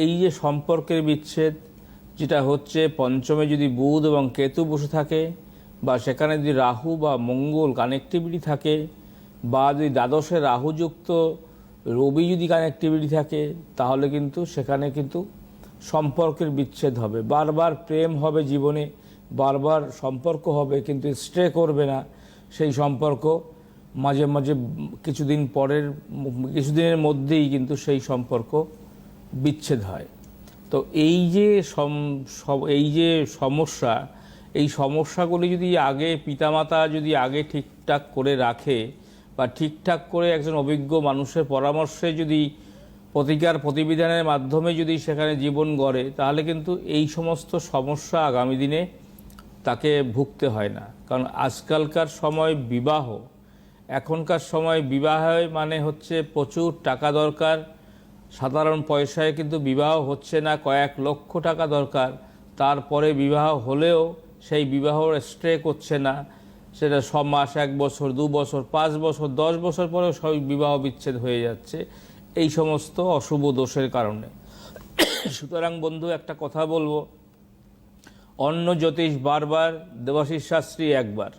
এই যে সম্পর্কের বিচ্ছেদ যেটা হচ্ছে, পঞ্চমে যদি বুধ এবং কেতু বসে থাকে, বা সেখানে যদি রাহু বা মঙ্গল কানেক্টিভিটি থাকে, বা যদি দ্বাদশে রাহুযুক্ত রবি যদি কানেক্টিভিটি থাকে, তাহলে কিন্তু সেখানে কিন্তু সম্পর্কের বিচ্ছেদ হবে। বারবার প্রেম হবে জীবনে, বারবার সম্পর্ক হবে, কিন্তু স্টে করবে না সেই সম্পর্ক। মাঝে মাঝে কিছুদিনের মধ্যেই কিন্তু সেই সম্পর্ক বিচ্ছেদ হয়। তো এই যে সমস্যা, এই সমস্যাগুলি যদি আগে পিতামাতা যদি আগে ঠিকঠাক করে রাখে, বা ঠিকঠাক করে একজন অভিজ্ঞ মানুষের পরামর্শে যদি প্রতিকার প্রতিবিধানের মাধ্যমে যদি সেখানে জীবন গড়ে, তাহলে কিন্তু এই সমস্ত সমস্যা আগামী দিনে তাকে ভুগতে হয় না। কারণ আজকালকার সময় এখনকার সময় বিবাহে মানে হচ্ছে প্রচুর টাকা দরকার। সাধারণ পয়সায় কিন্তু বিবাহ হচ্ছে না, কয়েক লক্ষ টাকা দরকার। তারপরে বিবাহ হলেও সেই বিবাহ স্টে করছে না, সেটা 6 মাস, 1 বছর, 2 বছর, 5 বছর, 10 বছর পরেও সব বিবাহ বিচ্ছেদ হয়ে যাচ্ছে এই সমস্ত অশুভ দোষের কারণে। সুতরাং বন্ধু, একটা কথা বলবো, অন্য জ্যোতিষ বারবার, দেবাশিস শাস্ত্রী একবার।